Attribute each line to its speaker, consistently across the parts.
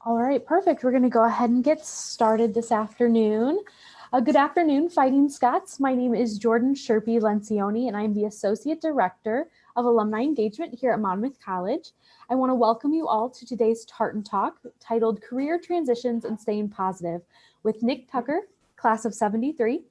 Speaker 1: All right, perfect. We're going to go ahead and get started this afternoon. Good afternoon, Fighting Scots. My name is Jordan Sherpy Lencioni, and I'm the Associate Director of Alumni Engagement here at Monmouth College. I want to welcome you all to today's Tartan Talk titled Career Transitions and Staying Positive with Nick Tucker, class of 73,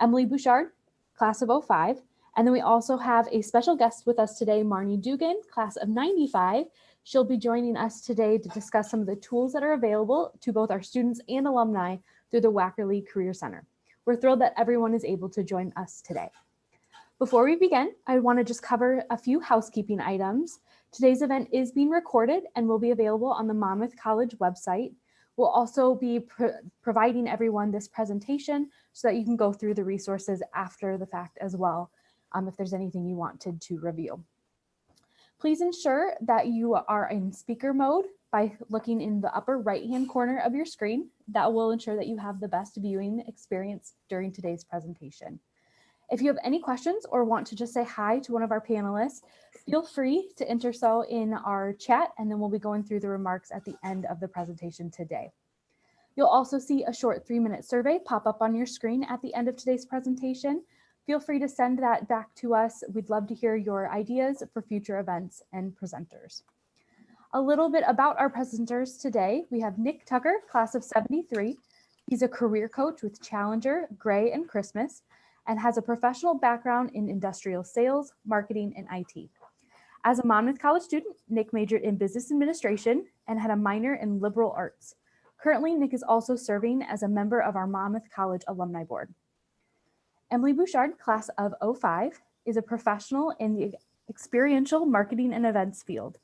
Speaker 1: Emily Bouchard, class of 05, and then we also have a special guest with us today, Marnie Dugan, class of 95. She'll be joining us today to discuss some of the tools that are available to both our students and alumni through the Wackerly Career Center. We're thrilled that everyone is able to join us today. Before we begin, I want to just cover a few housekeeping items. Today's event is being recorded and will be available on the Monmouth College website. We'll also be providing everyone this presentation so that you can go through the resources after the fact as well, if there's anything you wanted to review. Please ensure that you are in speaker mode by looking in the upper right-hand corner of your screen. That will ensure that you have the best viewing experience during today's presentation. If you have any questions or want to just say hi to one of our panelists, feel free to enter so in our chat, and then we'll be going through the remarks at the end of the presentation today. You'll also see a short 3-minute survey pop up on your screen at the end of today's presentation. Feel free to send that back to us. We'd love to hear your ideas for future events and presenters. A little bit about our presenters today. We have Nick Tucker, class of 73. He's a career coach with Challenger, Gray, and Christmas, and has a professional background in industrial sales, marketing, and IT. As a Monmouth College student, Nick majored in business administration and had a minor in liberal arts. Currently, Nick is also serving as a member of our Monmouth College Alumni Board. Emily Bouchard, class of 05, is a professional in the experiential marketing and events field.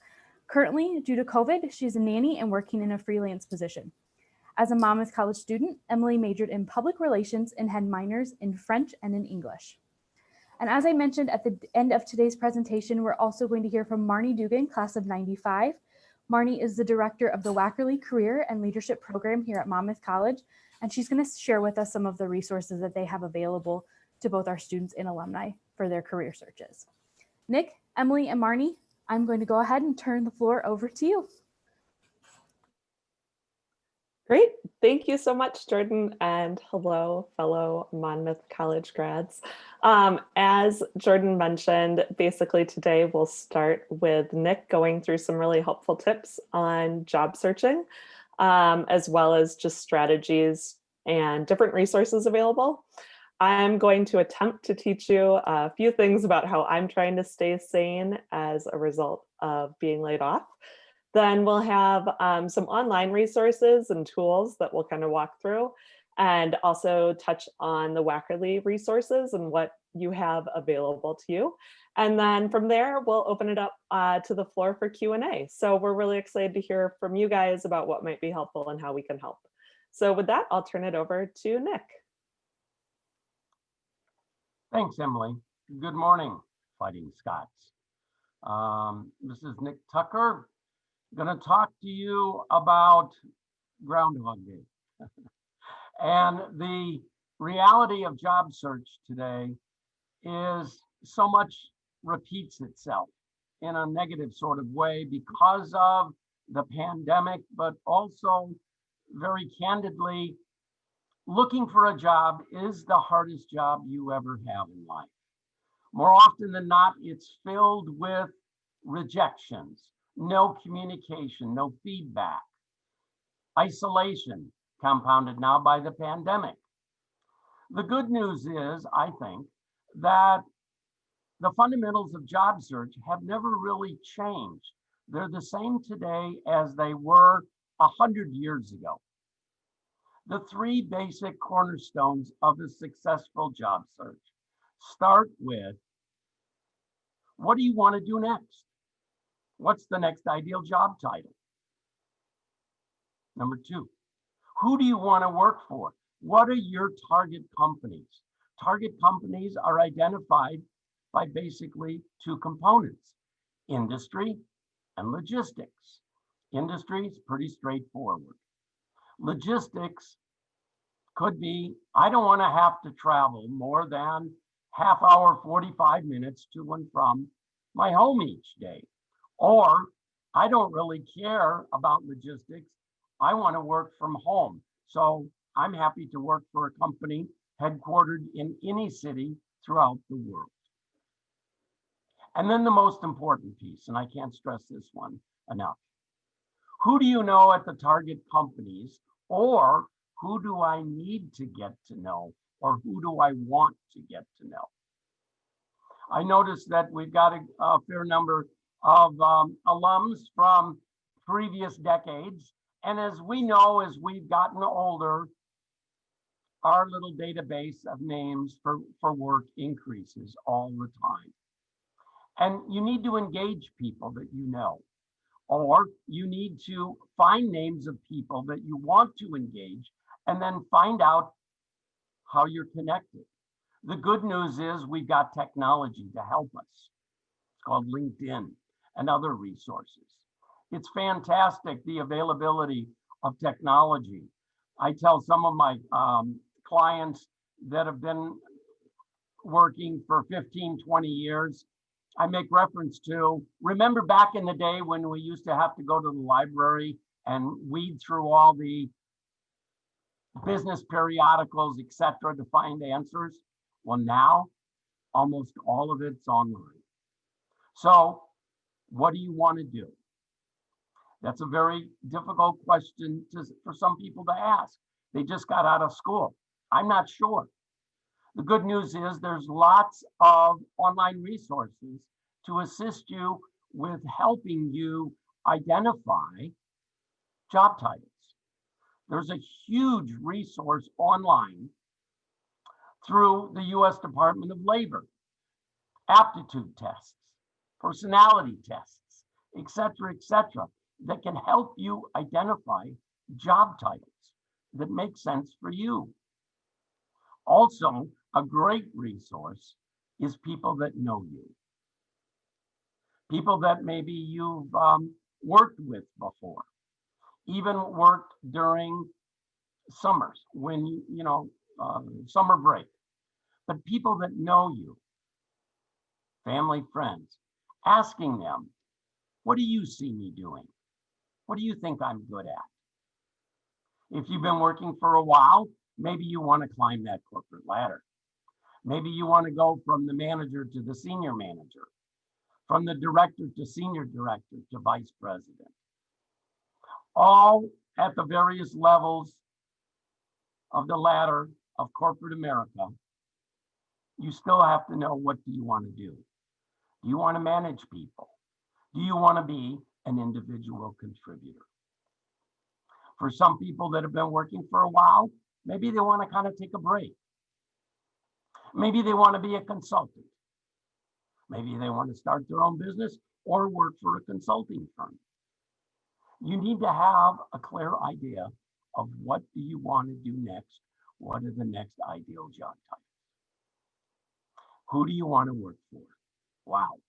Speaker 1: Currently, due to COVID, she's a nanny and working in a freelance position. As a Monmouth College student, Emily majored in public relations and had minors in French and in English. And as I mentioned at the end of today's presentation, we're also going to hear from Marnie Dugan, class of 95. Marnie is the director of the Wackerly Career and Leadership Program here at Monmouth College, and she's going to share with us some of the resources that they have available to both our students and alumni for their career searches. Nick, Emily, and Marnie, I'm going to go ahead and turn the floor over to you.
Speaker 2: Great. Thank you so much, Jordan, and hello, fellow Monmouth College grads. As Jordan mentioned, basically today we'll start with Nick going through some really helpful tips on job searching, as well as just strategies and different resources available. I'm going to attempt to teach you a few things about how I'm trying to stay sane as a result of being laid off. Then we'll have some online resources and tools that we'll kind of walk through, and also touch on the Wackerly resources and what you have available to you. And then from there, we'll open it up to the floor for Q&A. So we're really excited to hear from you guys about what might be helpful and how we can help. So with that, I'll turn it over to Nick.
Speaker 3: Thanks, Emily. Good morning, Fighting Scots. This is Nick Tucker. Going to talk to you about Groundhog Day. And the reality of job search today is so much repeats itself in a negative sort of way because of the pandemic, but also very candidly, looking for a job is the hardest job you ever have in life. More often than not, it's filled with rejections, no communication, no feedback, isolation, compounded now by the pandemic. The good news is, I think, that the fundamentals of job search have never really changed. They're the same today as they were 100 years ago. The three basic cornerstones of a successful job search start with, what do you want to do next? What's the next ideal job title? Number two, who do you want to work for? What are your target companies? Target companies are identified by basically two components, industry and logistics. Industry is pretty straightforward. Logistics could be, I don't want to have to travel more than half hour, 45 minutes to and from my home each day. Or I don't really care about logistics I want to work from home. So I'm happy to work for a company headquartered in any city throughout the world. And then the most important piece, and I can't stress this one enough. Who do you know at the target companies, or who do I need to get to know, or who do I want to get to know? I noticed that we've got a fair number of alums from previous decades. And as we know, as we've gotten older, our little database of names for work increases all the time. And you need to engage people that you know, or you need to find names of people that you want to engage and then find out how you're connected. The good news is we've got technology to help us. It's called LinkedIn and other resources. It's fantastic, the availability of technology. I tell some of my clients that have been working for 15, 20 years, I make reference to, remember back in the day when we used to have to go to the library and weed through all the business periodicals, etc., to find answers? Well, now almost all of it's online. So what do you want to do? That's a very difficult question for some people to ask. They just got out of school. I'm not sure. The good news is there's lots of online resources to assist you with helping you identify job titles. There's a huge resource online through the US Department of Labor, aptitude tests, personality tests, etc., that can help you identify job titles that make sense for you. Also, a great resource is people that know you. People that maybe you've worked with before, even worked during summers when summer break. But people that know you, family, friends, asking them, what do you see me doing? What do you think I'm good at? If you've been working for a while, maybe you want to climb that corporate ladder. Maybe you want to go from the manager to the senior manager, from the director to senior director to vice president. All at the various levels of the ladder of corporate America. You still have to know, what do you want to do? Do you want to manage people? Do you want to be an individual contributor? For some people that have been working for a while, maybe they want to kind of take a break. Maybe they want to be a consultant. Maybe they want to start their own business or work for a consulting firm. You need to have a clear idea of what do you want to do next? What are the next ideal job types? Who do you want to work for? Wow,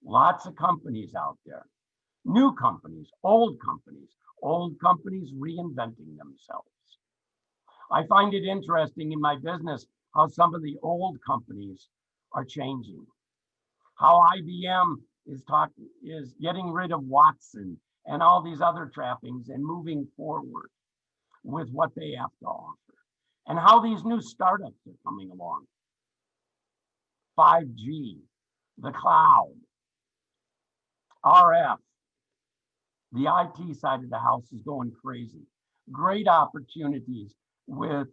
Speaker 3: lots of companies out there. New companies, old companies reinventing themselves. I find it interesting in my business how some of the old companies are changing. How IBM is getting rid of Watson and all these other trappings and moving forward with what they have to offer. And how these new startups are coming along. 5G, the cloud, RF, the IT side of the house is going crazy. Great opportunities with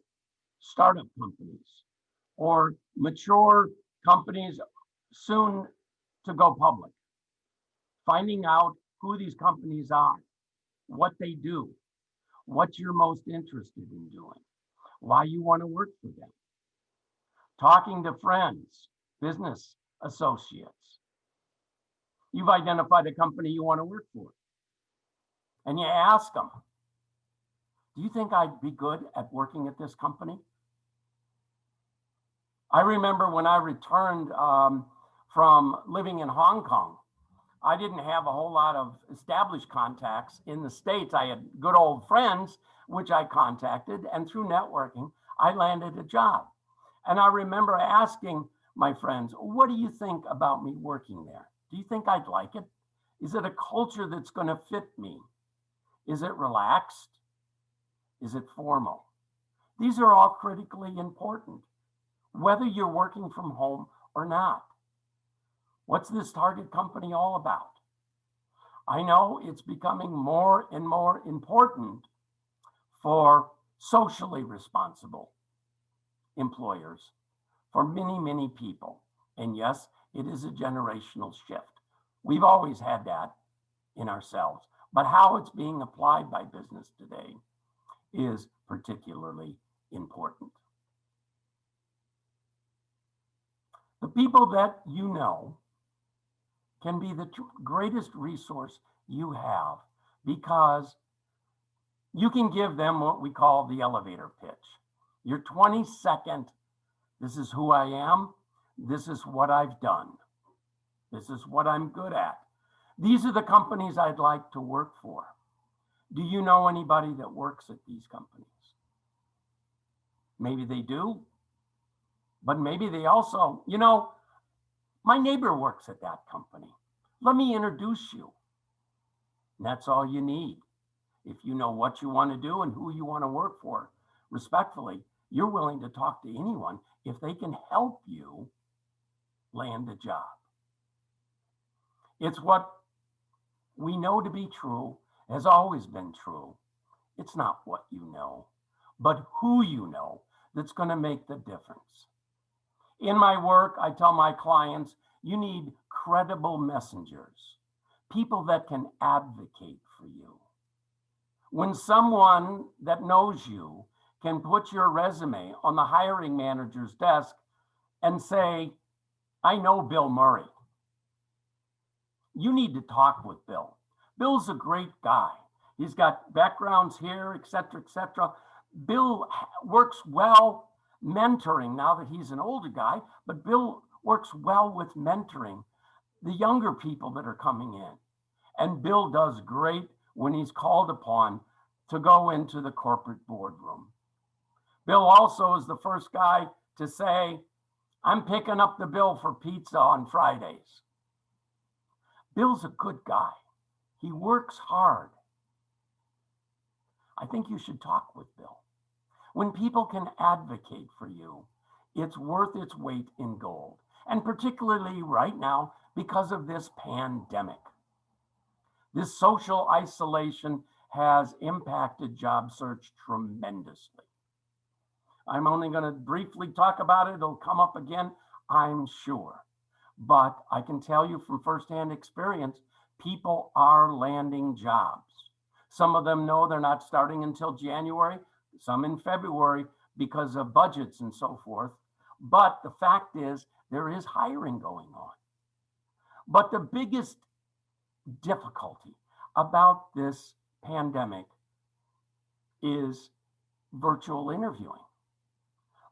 Speaker 3: startup companies or mature companies soon to go public. Finding out who these companies are, what they do, what you're most interested in doing, why you want to work for them. Talking to friends, business associates. You've identified a company you want to work for. And you ask them, do you think I'd be good at working at this company? I remember when I returned from living in Hong Kong, I didn't have a whole lot of established contacts in the States. I had good old friends, which I contacted, and through networking, I landed a job. And I remember asking my friends, what do you think about me working there? Do you think I'd like it? Is it a culture that's going to fit me? Is it relaxed? Is it formal? These are all critically important, whether you're working from home or not. What's this target company all about? I know it's becoming more and more important for socially responsible employers, for many, many people. And yes, it is a generational shift. We've always had that in ourselves, but how it's being applied by business today is particularly important. The people that you know can be the greatest resource you have, because you can give them what we call the elevator pitch. Your 20-second, this is who I am, this is what I've done, this is what I'm good at. These are the companies I'd like to work for. Do you know anybody that works at these companies? Maybe they do, but maybe they also, my neighbor works at that company. Let me introduce you. And that's all you need. If you know what you want to do and who you want to work for, respectfully, you're willing to talk to anyone if they can help you land a job. It's what we know to be true, has always been true. It's not what you know, but who you know that's going to make the difference. In my work, I tell my clients, you need credible messengers, people that can advocate for you. When someone that knows you can put your resume on the hiring manager's desk and say, I know Bill Murray. You need to talk with Bill. Bill's a great guy. He's got backgrounds here, et cetera, et cetera. Bill works well mentoring now that he's an older guy, but Bill works well with mentoring the younger people that are coming in. And Bill does great when he's called upon to go into the corporate boardroom. Bill also is the first guy to say, I'm picking up the bill for pizza on Fridays. Bill's a good guy. He works hard. I think you should talk with Bill. When people can advocate for you, it's worth its weight in gold. And particularly right now, because of this pandemic. This social isolation has impacted job search tremendously. I'm only going to briefly talk about it. It'll come up again, I'm sure. But I can tell you from firsthand experience, people are landing jobs. Some of them know they're not starting until January, some in February because of budgets and so forth. But the fact is, there is hiring going on. But the biggest difficulty about this pandemic is virtual interviewing.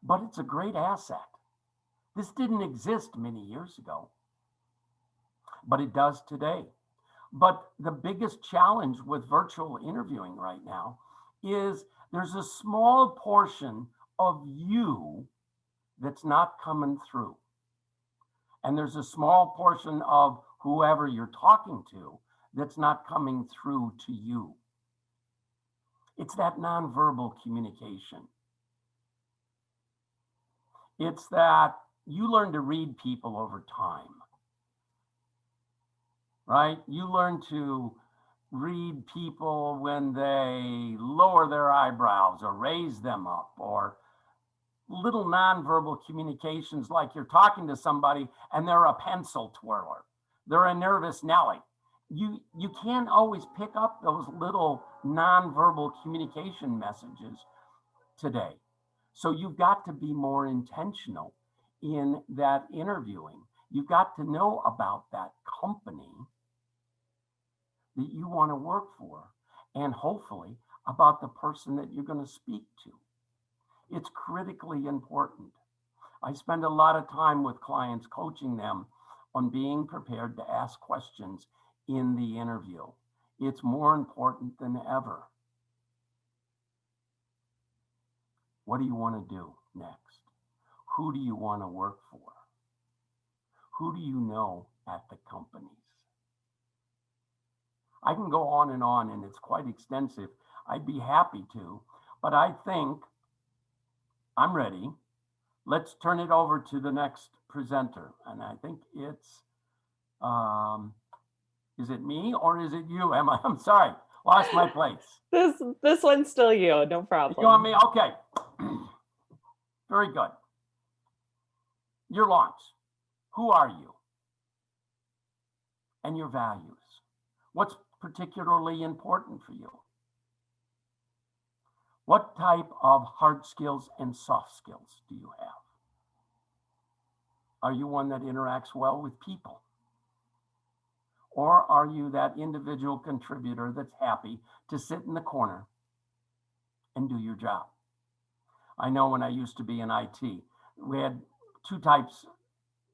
Speaker 3: But it's a great asset. This didn't exist many years ago, but it does today. But the biggest challenge with virtual interviewing right now is there's a small portion of you that's not coming through. And there's a small portion of whoever you're talking to that's not coming through to you. It's that nonverbal communication. It's that you learn to read people over time, right? You learn to read people when they lower their eyebrows or raise them up, or little nonverbal communications like you're talking to somebody and they're a pencil twirler. They're a nervous Nelly. You can't always pick up those little nonverbal communication messages today. So you've got to be more intentional in that interviewing. You've got to know about that company that you want to work for, and hopefully about the person that you're going to speak to. It's critically important. I spend a lot of time with clients coaching them on being prepared to ask questions in the interview. It's more important than ever. What do you want to do next? Who do you want to work for? Who do you know at the companies? I can go on, and it's quite extensive. I'd be happy to, But I think I'm ready. Let's turn it over to the next presenter. And I think it's, is it me or is it you, Emma? I'm sorry, lost my place.
Speaker 2: This one's still you, no problem.
Speaker 3: You want me? Okay. Very good. Your launch. Who are you? And your values. What's particularly important for you? What type of hard skills and soft skills do you have? Are you one that interacts well with people? Or are you that individual contributor that's happy to sit in the corner and do your job? I know when I used to be in IT, we had two types,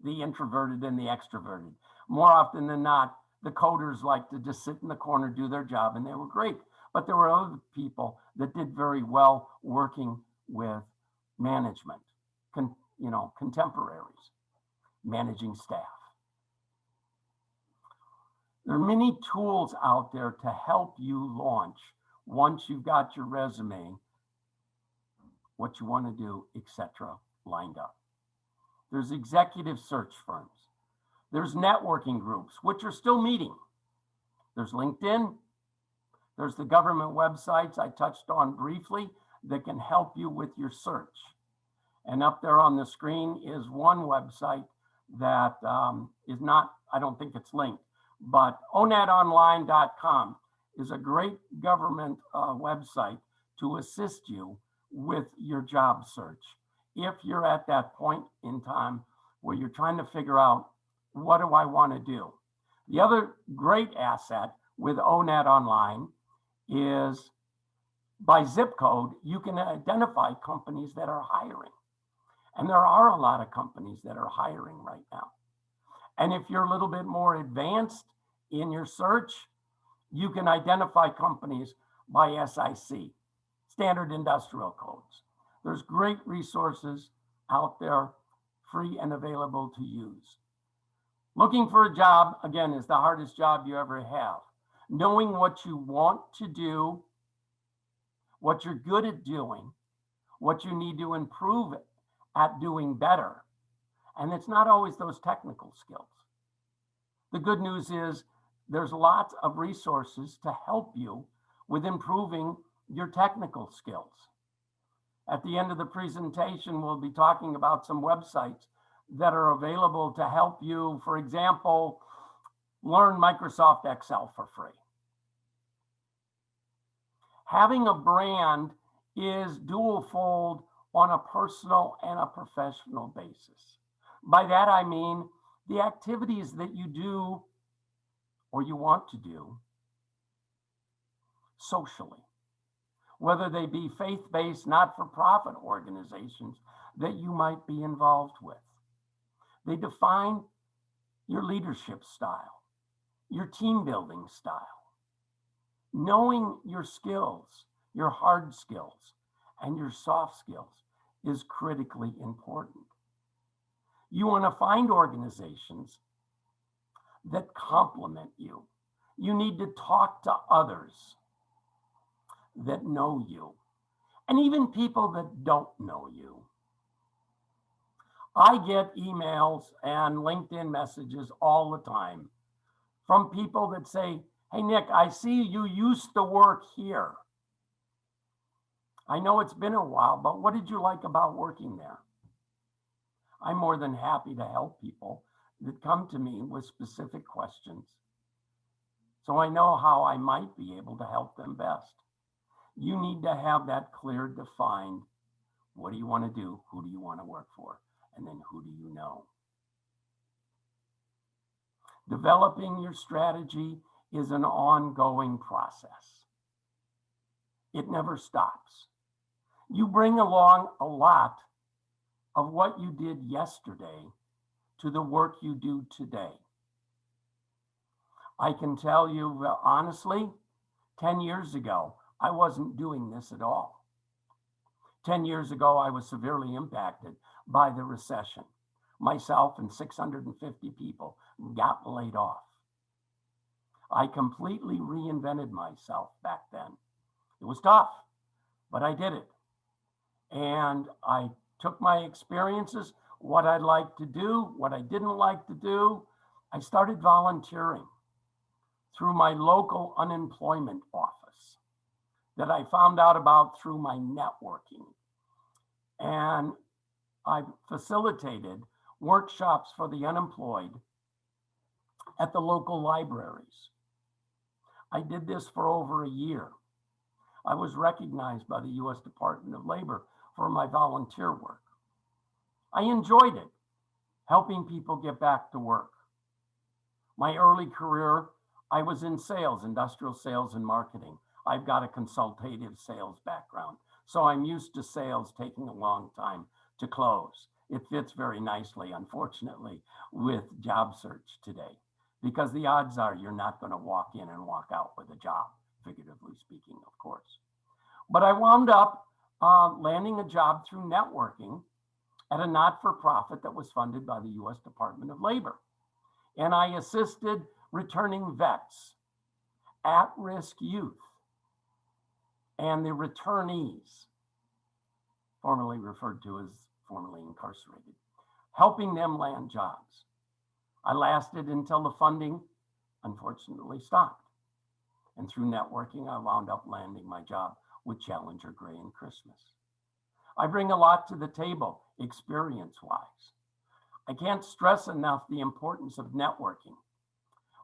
Speaker 3: the introverted and the extroverted. More often than not, the coders liked to just sit in the corner, do their job, and they were great. But there were other people that did very well working with management, contemporaries, managing staff. There are many tools out there to help you launch once you've got your resume, what you want to do, etc., lined up. There's executive search firms. There's networking groups, which are still meeting. There's LinkedIn. There's the government websites I touched on briefly that can help you with your search. And up there on the screen is one website that is not, I don't think it's linked, but onetonline.com is a great government website to assist you with your job search. If you're at that point in time where you're trying to figure out, what do I want to do? The other great asset with ONET Online is by zip code, you can identify companies that are hiring. And there are a lot of companies that are hiring right now. And if you're a little bit more advanced in your search, you can identify companies by SIC, Standard Industrial Codes. There's great resources out there, free and available to use. Looking for a job, again, is the hardest job you ever have. Knowing what you want to do, what you're good at doing, what you need to improve at doing better. And it's not always those technical skills. The good news is there's lots of resources to help you with improving your technical skills. At the end of the presentation, we'll be talking about some websites that are available to help you, for example, learn Microsoft Excel for free. Having a brand is dual fold on a personal and a professional basis. By that, I mean the activities that you do or you want to do socially, whether they be faith-based, not-for-profit organizations that you might be involved with. They define your leadership style, your team building style. Knowing your skills, your hard skills, and your soft skills is critically important. You want to find organizations that complement you. You need to talk to others that know you, and even people that don't know you. I get emails and LinkedIn messages all the time from people that say, hey, Nick, I see you used to work here. I know it's been a while, but what did you like about working there? I'm more than happy to help people that come to me with specific questions, so I know how I might be able to help them best. You need to have that clear, defined, what do you want to do? Who do you want to work for? And then who do you know? Developing your strategy is an ongoing process. It never stops. You bring along a lot of what you did yesterday to the work you do today. I can tell you honestly, 10 years ago, I wasn't doing this at all. 10 years ago, I was severely impacted by the recession. Myself and 650 people got laid off. I completely reinvented myself back then. It was tough, but I did it. And I took my experiences, what I'd like to do, what I didn't like to do. I started volunteering through my local unemployment office that I found out about through my networking. And I facilitated workshops for the unemployed at the local libraries. I did this for over a year. I was recognized by the U.S. Department of Labor for my volunteer work. I enjoyed it, helping people get back to work. My early career, I was in sales, industrial sales and marketing. I've got a consultative sales background, so I'm used to sales taking a long time to close. It fits very nicely, unfortunately, with job search today, because the odds are you're not going to walk in and walk out with a job, figuratively speaking, of course. But I wound up landing a job through networking at a not-for-profit that was funded by the U.S. Department of Labor. And I assisted returning vets, at-risk youth, and the returnees, formerly referred to as formerly incarcerated, helping them land jobs. I lasted until the funding, unfortunately, stopped. And through networking, I wound up landing my job with Challenger Gray and Christmas. I bring a lot to the table, experience-wise. I can't stress enough the importance of networking.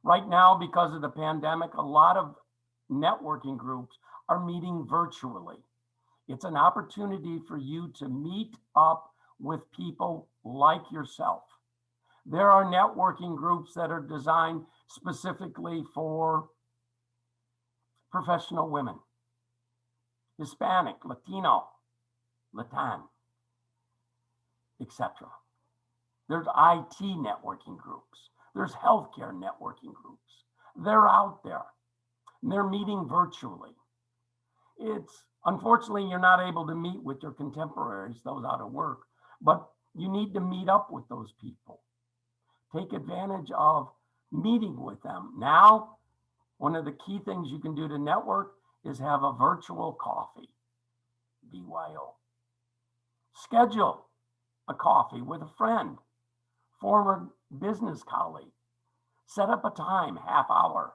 Speaker 3: Right now, because of the pandemic, a lot of networking groups are meeting virtually. It's an opportunity for you to meet up with people like yourself. There are networking groups that are designed specifically for professional women, Hispanic, Latino, Latin, etc. There's IT networking groups. There's healthcare networking groups. They're out there. They're meeting virtually. It's unfortunately, you're not able to meet with your contemporaries, those out of work, but you need to meet up with those people. Take advantage of meeting with them. Now, one of the key things you can do to network is have a virtual coffee, BYO. Schedule a coffee with a friend, former business colleague. Set up a time, half hour.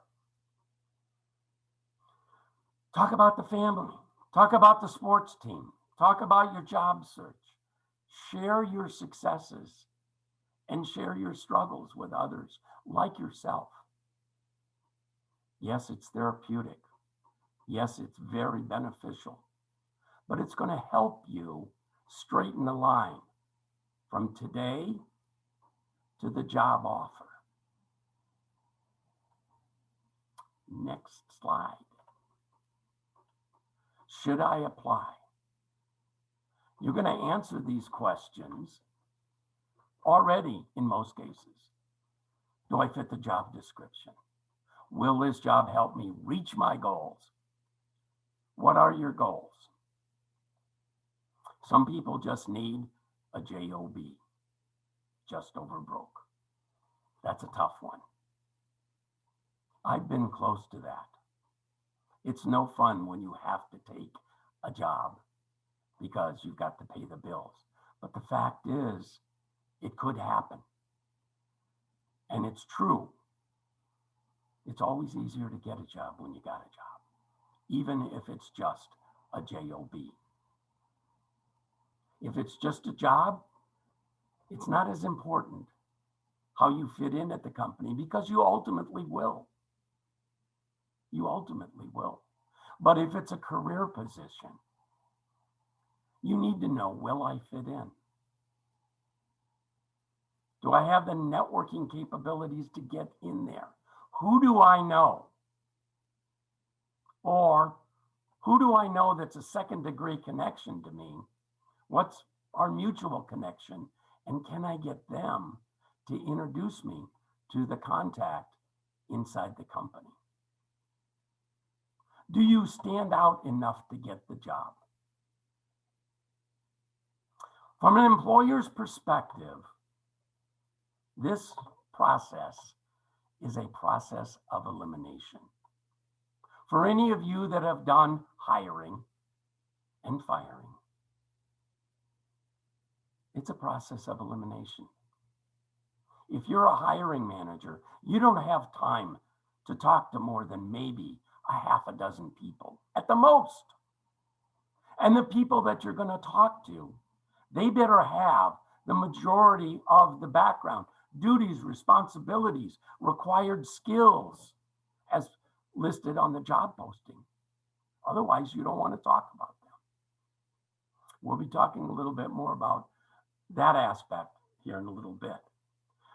Speaker 3: Talk about the family. Talk about the sports team. Talk about your job search. Share your successes and share your struggles with others like yourself. Yes, it's therapeutic. Yes, it's very beneficial, but it's going to help you straighten the line from today to the job offer. Next slide. Should I apply? You're going to answer these questions already in most cases. Do I fit the job description? Will this job help me reach my goals? What are your goals? Some people just need a job, just over broke. That's a tough one. I've been close to that. It's no fun when you have to take a job because you've got to pay the bills. But the fact is, it could happen. And it's true. It's always easier to get a job when you got a job, even if it's just a job. If it's just a job, it's not as important how you fit in at the company because you ultimately will. You ultimately will. But if it's a career position, you need to know, will I fit in? Do I have the networking capabilities to get in there? Who do I know? Or who do I know that's a second degree connection to me? What's our mutual connection? And can I get them to introduce me to the contact inside the company? Do you stand out enough to get the job? From an employer's perspective, this process is a process of elimination. For any of you that have done hiring and and firing. It's a process of elimination. If you're a hiring manager, you don't have time to talk to more than maybe a half a dozen people at the most. And the people that you're going to talk to, they better have the majority of the background, duties, responsibilities, required skills as listed on the job posting. Otherwise, you don't want to talk about them. We'll be talking a little bit more about that aspect here in a little bit.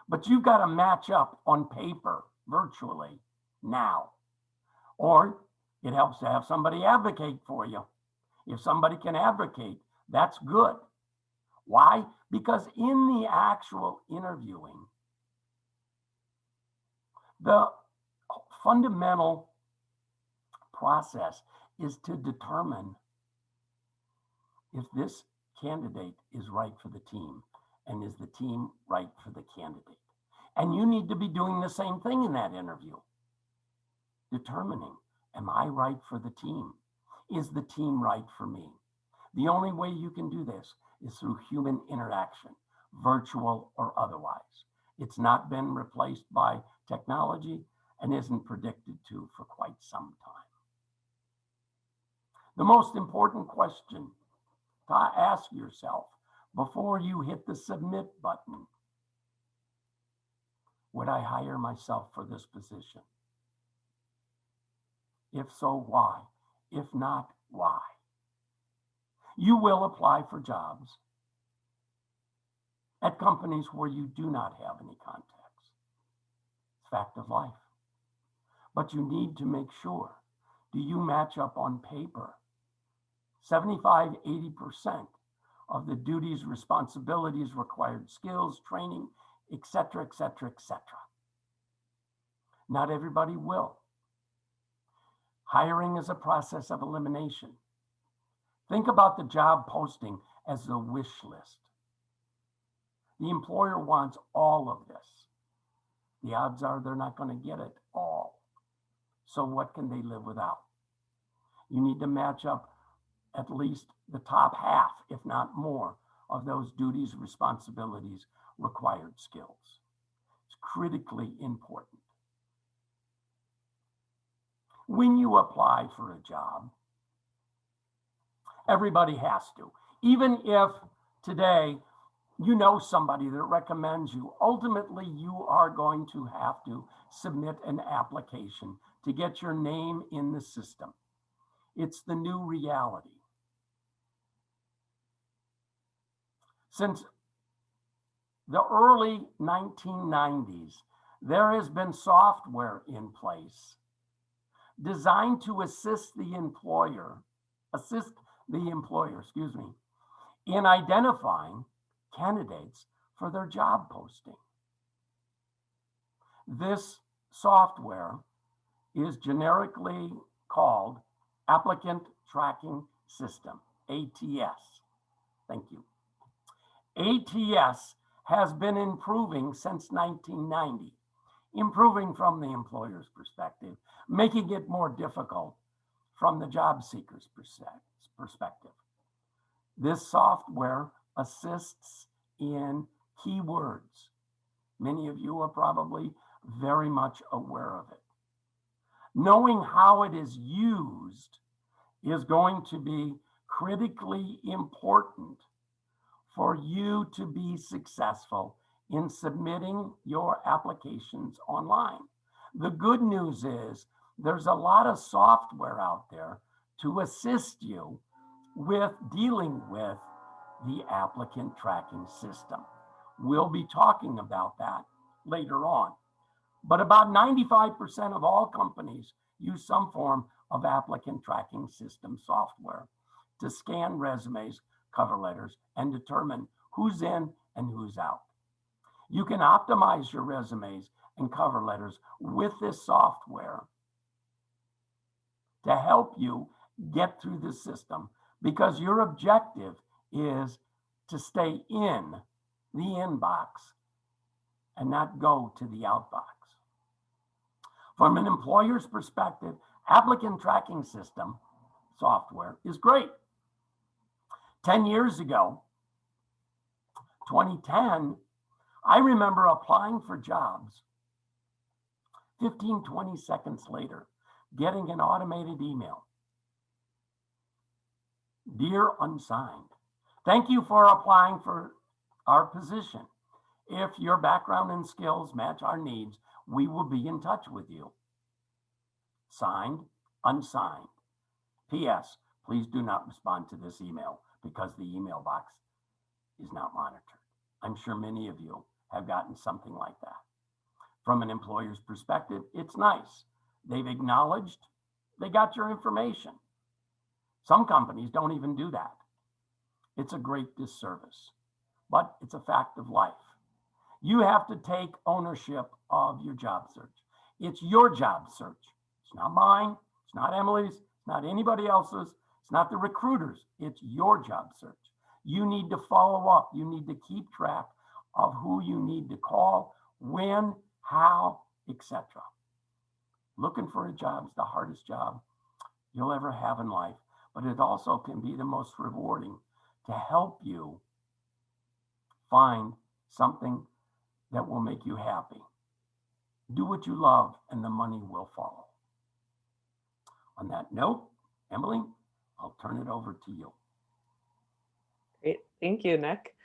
Speaker 3: But you've got to match up on paper virtually now. Or it helps to have somebody advocate for you. If somebody can advocate, that's good. Why? Because in the actual interviewing, the fundamental process is to determine if this candidate is right for the team, and is the team right for the candidate. And you need to be doing the same thing in that interview. Determining, am I right for the team? Is the team right for me? The only way you can do this is through human interaction, virtual or otherwise. It's not been replaced by technology and isn't predicted to for quite some time. The most important question to ask yourself before you hit the submit button: would I hire myself for this position? If so, why? If not, why? You will apply for jobs at companies where you do not have any contacts. It's a fact of life. But you need to make sure, do you match up on paper? 75, 80% of the duties, responsibilities, required skills, training, etc., etc., etc. Not everybody will. Hiring is a process of elimination. Think about the job posting as a wish list. The employer wants all of this. The odds are they're not going to get it all. So what can they live without? You need to match up at least the top half, if not more, of those duties, responsibilities, required skills. It's critically important. When you apply for a job, everybody has to. Even if today you know somebody that recommends you, ultimately you are going to have to submit an application to get your name in the system. It's the new reality. Since the early 1990s, there has been software in place designed to assist the employer, in identifying candidates for their job posting. This software is generically called Applicant Tracking System, ATS. Thank you. ATS has been improving since 1990, improving from the employer's perspective, making it more difficult from the job seeker's perspective. This software assists in keywords. Many of you are probably very much aware of it. Knowing how it is used is going to be critically important for you to be successful in submitting your applications online. The good news is there's a lot of software out there to assist you with dealing with the applicant tracking system. We'll be talking about that later on. But about 95% of all companies use some form of applicant tracking system software to scan resumes, cover letters, and determine who's in and who's out. You can optimize your resumes and cover letters with this software to help you get through the system, because your objective is to stay in the inbox and not go to the outbox. From an employer's perspective, applicant tracking system software is great. 10 years ago, 2010, I remember applying for jobs. 15, 20 seconds later, getting an automated email. Dear unsigned, thank you for applying for our position. If your background and skills match our needs, we will be in touch with you. Signed, unsigned. P.S. Please do not respond to this email because the email box is not monitored. I'm sure many of you have gotten something like that. From an employer's perspective, it's nice. They've acknowledged they got your information. Some companies don't even do that. It's a great disservice, but it's a fact of life. You have to take ownership of your job search. It's your job search. It's not mine. It's not Emily's. It's not anybody else's. It's not the recruiter's. It's your job search. You need to follow up. You need to keep track of who you need to call, when, how, etc. Looking for a job is the hardest job you'll ever have in life, but it also can be the most rewarding to help you find something that will make you happy. Do what you love and the money will follow. On that note, Emily, I'll turn it over to you.
Speaker 2: Great. Thank you, Nick.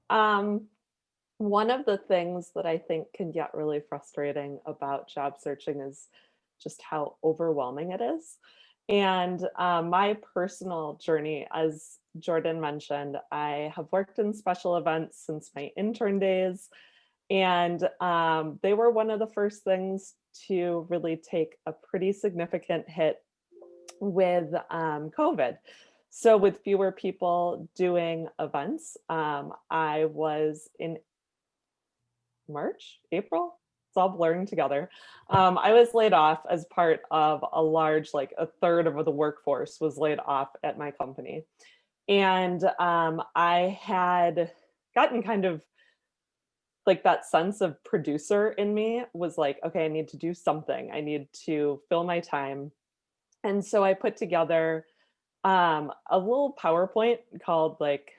Speaker 2: One of the things that I think can get really frustrating about job searching is just how overwhelming it is. And my personal journey, as Jordan mentioned, I have worked in special events since my intern days. And they were one of the first things to really take a pretty significant hit with COVID. So with fewer people doing events, I was in March, April, it's all blurring together. I was laid off as part of a large, like a third of the workforce was laid off at my company. And I had gotten kind of like that sense of producer in me was like, okay, I need to do something. I need to fill my time. And so I put together a little PowerPoint called like,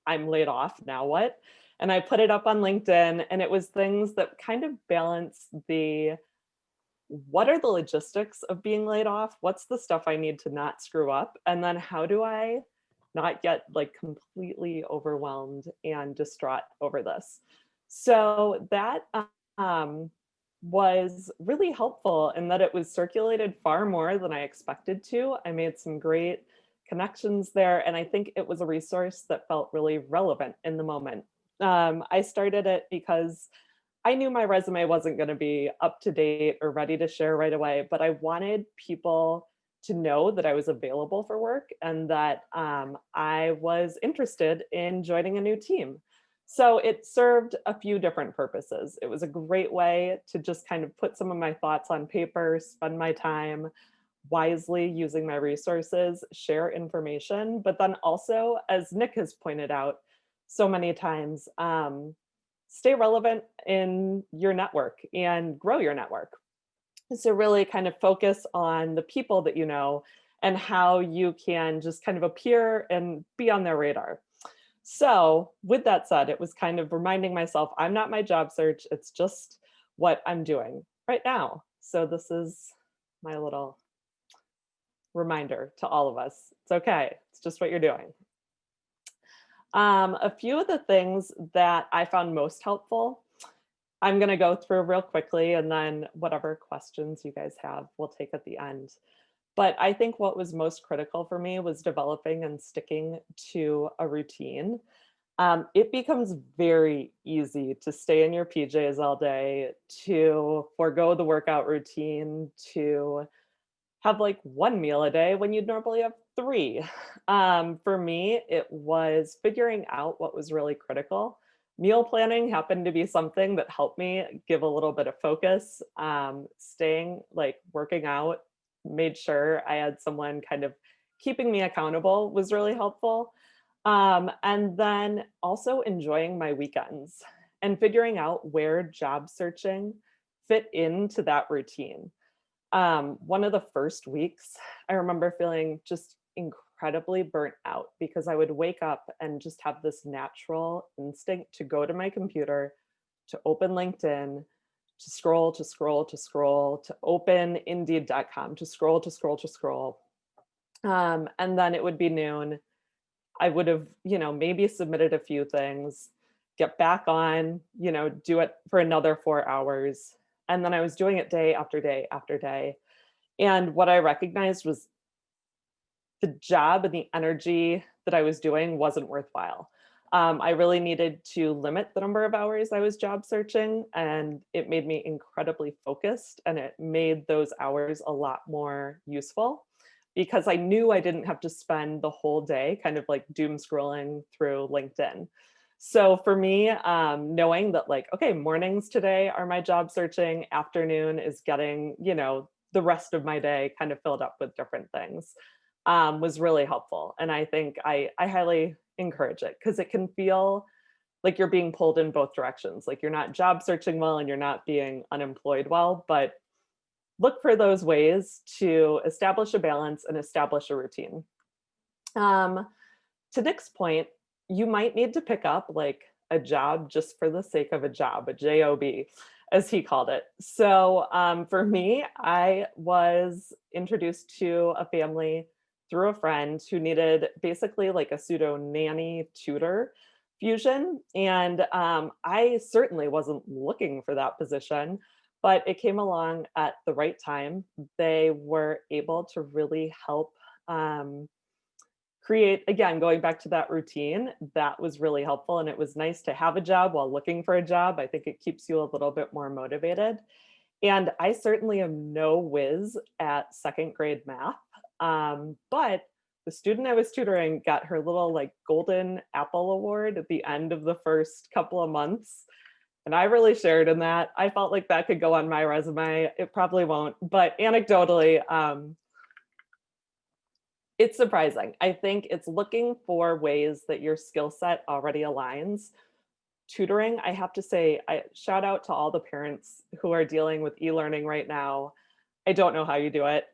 Speaker 2: I'm laid off, now what? And I put it up on LinkedIn, and it was things that kind of balance what are the logistics of being laid off? What's the stuff I need to not screw up? And then how do I not get like completely overwhelmed and distraught over this? So that was really helpful in that it was circulated far more than I expected to. I made some great connections there, and I think it was a resource that felt really relevant in the moment. I started it because I knew my resume wasn't going to be up to date or ready to share right away, but I wanted people to know that I was available for work and that I was interested in joining a new team. So it served a few different purposes. It was a great way to just kind of put some of my thoughts on paper, spend my time wisely using my resources, share information, but then also, as Nick has pointed out so many times, stay relevant in your network and grow your network. So really kind of focus on the people that you know and how you can just kind of appear and be on their radar. So with that said, it was kind of reminding myself, I'm not my job search, it's just what I'm doing right now. So this is my little reminder to all of us. It's okay, it's just what you're doing. A few of the things that I found most helpful, I'm going to go through real quickly, and then whatever questions you guys have, we'll take at the end. But I think what was most critical for me was developing and sticking to a routine. It becomes very easy to stay in your PJs all day, to forego the workout routine, to have like one meal a day when you'd normally have three. For me, it was figuring out what was really critical. Meal planning happened to be something that helped me give a little bit of focus. Staying like working out, made sure I had someone kind of keeping me accountable was really helpful. And then also enjoying my weekends and figuring out where job searching fit into that routine. One of the first weeks, I remember feeling just incredibly burnt out because I would wake up and just have this natural instinct to go to my computer, to open LinkedIn, to scroll, to scroll, to scroll, to open Indeed.com, to scroll, to scroll, to scroll. And then it would be noon. I would have, maybe submitted a few things, get back on, do it for another 4 hours. And then I was doing it day after day after day. And what I recognized was the job and the energy that I was doing wasn't worthwhile. I really needed to limit the number of hours I was job searching, and it made me incredibly focused, and it made those hours a lot more useful because I knew I didn't have to spend the whole day kind of like doom scrolling through LinkedIn. So for me, knowing that like, okay, mornings today are my job searching, afternoon is getting, the rest of my day kind of filled up with different things, was really helpful. And I think I highly encourage it because it can feel like you're being pulled in both directions. Like you're not job searching well and you're not being unemployed well, but look for those ways to establish a balance and establish a routine. To Nick's point, you might need to pick up like a job just for the sake of a job, a job, as he called it. So for me, I was introduced to a family through a friend who needed basically like a pseudo nanny tutor fusion. And I certainly wasn't looking for that position, but it came along at the right time. They were able to really help create, again, going back to that routine, that was really helpful. And it was nice to have a job while looking for a job. I think it keeps you a little bit more motivated. And I certainly am no whiz at second grade math. But the student I was tutoring got her little like golden apple award at the end of the first couple of months. And I really shared in that. I felt like that could go on my resume. It probably won't, but anecdotally, it's surprising. I think it's looking for ways that your skill set already aligns. Tutoring, I have to say, I shout out to all the parents who are dealing with e-learning right now. I don't know how you do it.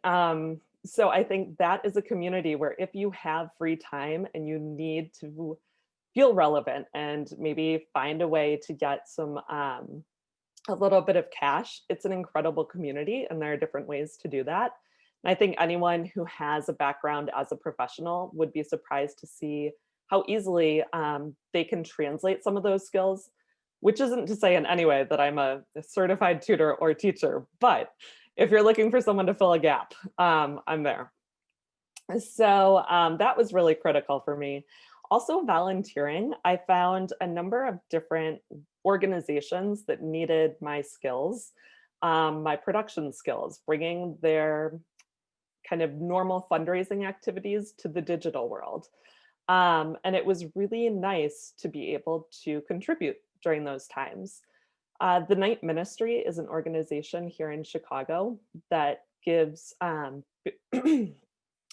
Speaker 2: So I think that is a community where if you have free time and you need to feel relevant and maybe find a way to get some a little bit of cash, it's an incredible community, and there are different ways to do that. And I think anyone who has a background as a professional would be surprised to see how easily they can translate some of those skills, which isn't to say in any way that I'm a certified tutor or teacher, but if you're looking for someone to fill a gap, I'm there. So that was really critical for me. Also volunteering, I found a number of different organizations that needed my skills, my production skills, bringing their kind of normal fundraising activities to the digital world. And it was really nice to be able to contribute during those times. The Night Ministry is an organization here in Chicago that gives,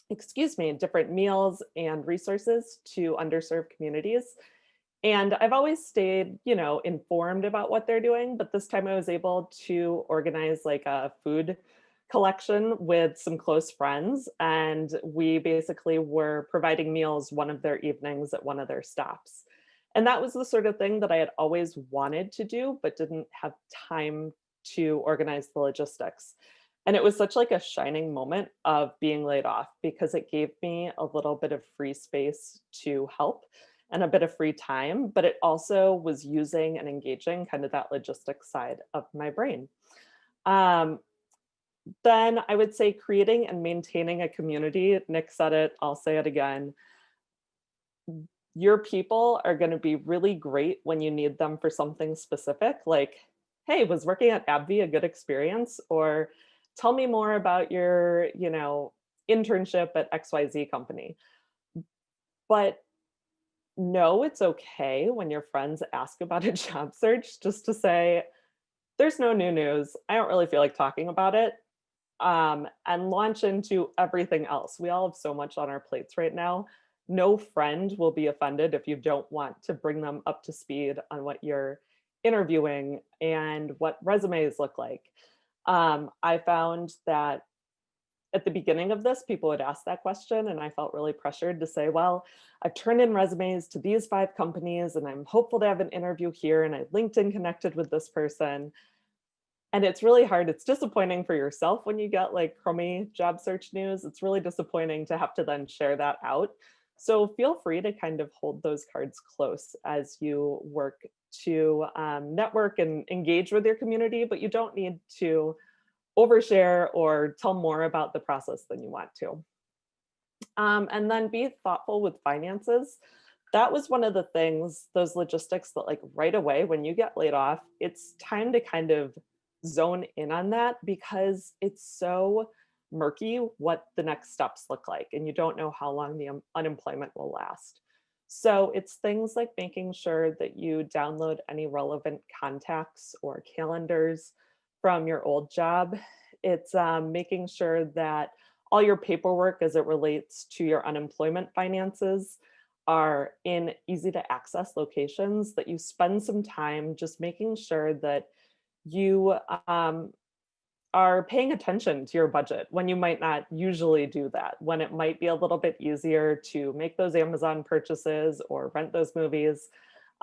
Speaker 2: excuse me, different meals and resources to underserved communities. And I've always stayed, informed about what they're doing, but this time I was able to organize like a food collection with some close friends. And we basically were providing meals one of their evenings at one of their stops. And that was the sort of thing that I had always wanted to do, but didn't have time to organize the logistics. And it was such like a shining moment of being laid off because it gave me a little bit of free space to help and a bit of free time, but it also was using and engaging kind of that logistics side of my brain. Then I would say creating and maintaining a community. Nick said it, I'll say it again. Your people are going to be really great when you need them for something specific, like, hey, was working at AbbVie a good experience? Or tell me more about your, internship at XYZ company. But no, it's okay when your friends ask about a job search just to say, there's no new news. I don't really feel like talking about it. And launch into everything else. We all have so much on our plates right now. No friend will be offended if you don't want to bring them up to speed on what you're interviewing and what resumes look like. I found that at the beginning of this, people would ask that question, and I felt really pressured to say, well, I've turned in resumes to these 5 companies, and I'm hopeful to have an interview here, and I LinkedIn connected with this person. And it's really hard. It's disappointing for yourself when you get like crummy job search news. It's really disappointing to have to then share that out. So feel free to kind of hold those cards close as you work to network and engage with your community, but you don't need to overshare or tell more about the process than you want to. And then be thoughtful with finances. That was one of the things, those logistics that like right away when you get laid off, it's time to kind of zone in on that because it's so murky what the next steps look like and you don't know how long the unemployment will last. So it's things like making sure that you download any relevant contacts or calendars from your old job. It's making sure that all your paperwork as it relates to your unemployment finances are in easy to access locations, that you spend some time just making sure that you are paying attention to your budget when you might not usually do that, when it might be a little bit easier to make those Amazon purchases or rent those movies.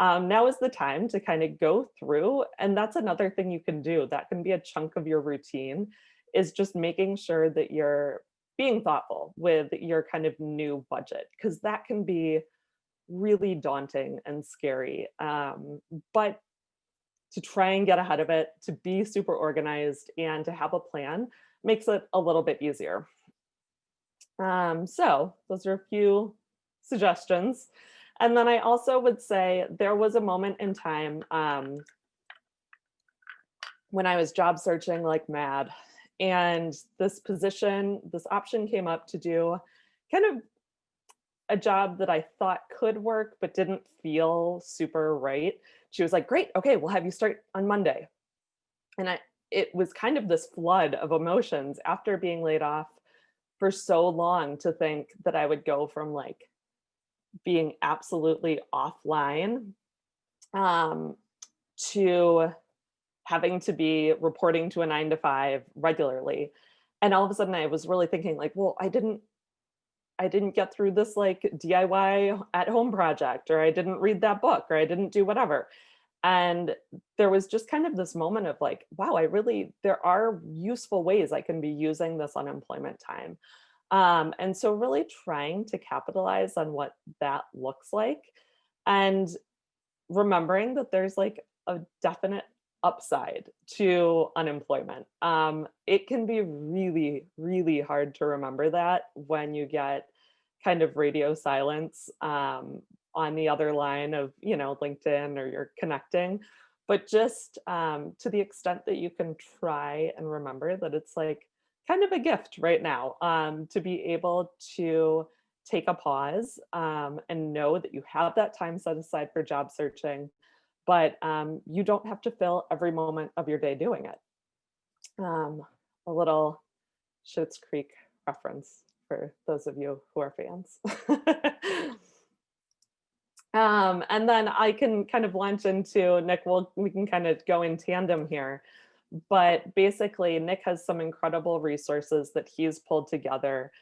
Speaker 2: Now is the time to kind of go through, and that's another thing you can do. That can be a chunk of your routine, is just making sure that you're being thoughtful with your kind of new budget, because that can be really daunting and scary. But to try and get ahead of it, to be super organized and to have a plan makes it a little bit easier. So those are a few suggestions. And then I also would say there was a moment in time when I was job searching like mad, and this option came up to do kind of a job that I thought could work, but didn't feel super right. She was like, great, okay, we'll have you start on Monday. And it was kind of this flood of emotions after being laid off for so long, to think that I would go from like being absolutely offline to having to be reporting to a 9 to 5 regularly. And all of a sudden I was really thinking like, well, I didn't get through this like DIY at home project, or I didn't read that book, or I didn't do whatever. And there was just kind of this moment of like, wow, there are useful ways I can be using this unemployment time. And so really trying to capitalize on what that looks like, and remembering that there's like a definite upside to unemployment. It can be really, really hard to remember that when you get kind of radio silence on the other line of, LinkedIn, or you're connecting. But just to the extent that you can try and remember that it's like kind of a gift right now, to be able to take a pause and know that you have that time set aside for job searching, but you don't have to fill every moment of your day doing it. A little Schitt's Creek reference for those of you who are fans. And then I can kind of launch into Nick. We can kind of go in tandem here. But basically, Nick has some incredible resources that he's pulled together.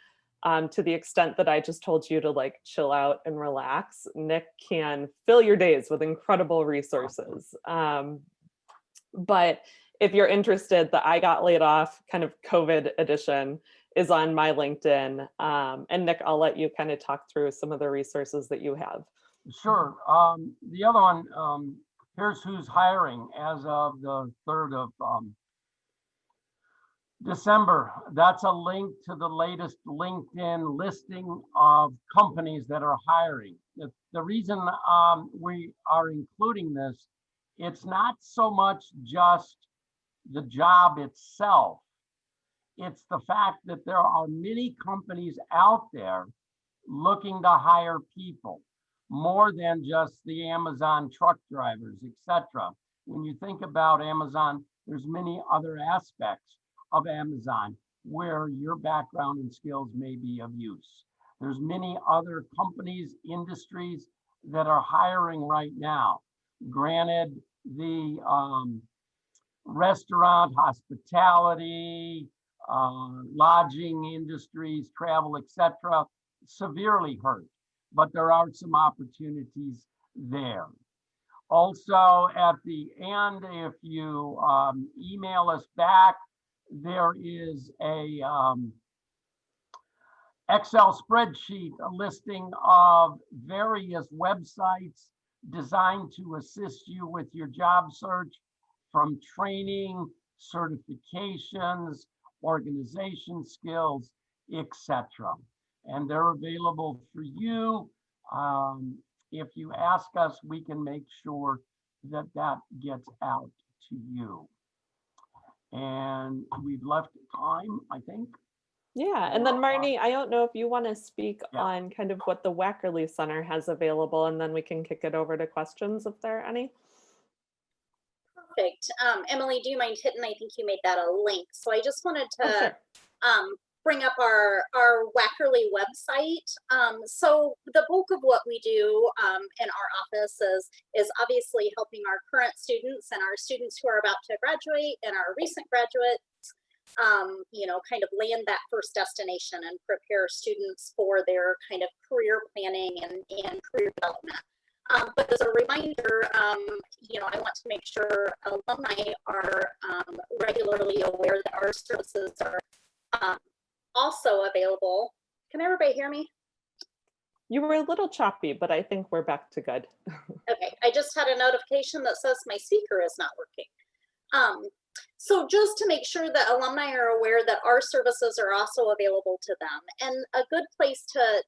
Speaker 2: To the extent that I just told you to like chill out and relax, Nick can fill your days with incredible resources. But if you're interested, the I Got Laid Off kind of COVID edition is on my LinkedIn. And Nick, I'll let you kind of talk through some of the resources that you have.
Speaker 3: Sure. The other one, here's who's hiring as of the 3rd of December. That's a link to the latest LinkedIn listing of companies that are hiring. The reason we are including this, it's not so much just the job itself. It's the fact that there are many companies out there looking to hire people, more than just the Amazon truck drivers, etc. When you think about Amazon, there's many other aspects of Amazon where your background and skills may be of use. There's many other companies, industries that are hiring right now. Granted, the restaurant, hospitality, lodging industries, travel, etc., severely hurt. But there are some opportunities there. Also, at the end, if you email us back, there is a Excel spreadsheet, a listing of various websites designed to assist you with your job search, from training, certifications, organization skills, etc. And they're available for you. If you ask us, we can make sure that that gets out to you. And we've left time, I think.
Speaker 2: Yeah, and then
Speaker 3: Or-
Speaker 2: Marnie, I don't know if you want to speak
Speaker 3: Yeah.
Speaker 2: on kind of what the Wackerly Center has available, and then we can kick it over to questions if there are any.
Speaker 4: Perfect. Emily, do you mind hitting? I think you made that a link. So I just wanted to
Speaker 2: Oh, sure.
Speaker 4: bring up our Wackerly website. So the bulk of what we do in our office is obviously helping our current students and our students who are about to graduate and our recent graduates, you know, kind of land that first destination and prepare students for their kind of career planning and career development. But as a reminder, you know, I want to make sure alumni are regularly aware that our services are also available. Can everybody hear me?
Speaker 2: You were a little choppy, but I think we're back to good.
Speaker 4: Okay, I just had a notification that says my speaker is not working. So just to make sure that alumni are aware that our services are also available to them, and a good place to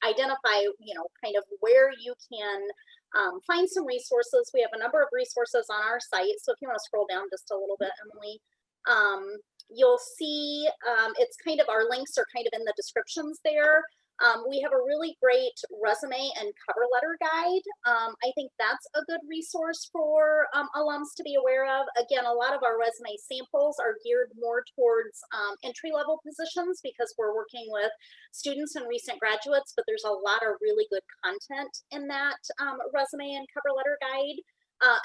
Speaker 4: identify, you know, kind of where you can find some resources. We have a number of resources on our site. So if you want to scroll down just a little bit, Emily, you'll see it's kind of, our links are kind of in the descriptions there. We have a really great resume and cover letter guide. I think that's a good resource for alums to be aware of. Again, a lot of our resume samples are geared more towards entry-level positions because we're working with students and recent graduates, but there's a lot of really good content in that resume and cover letter guide.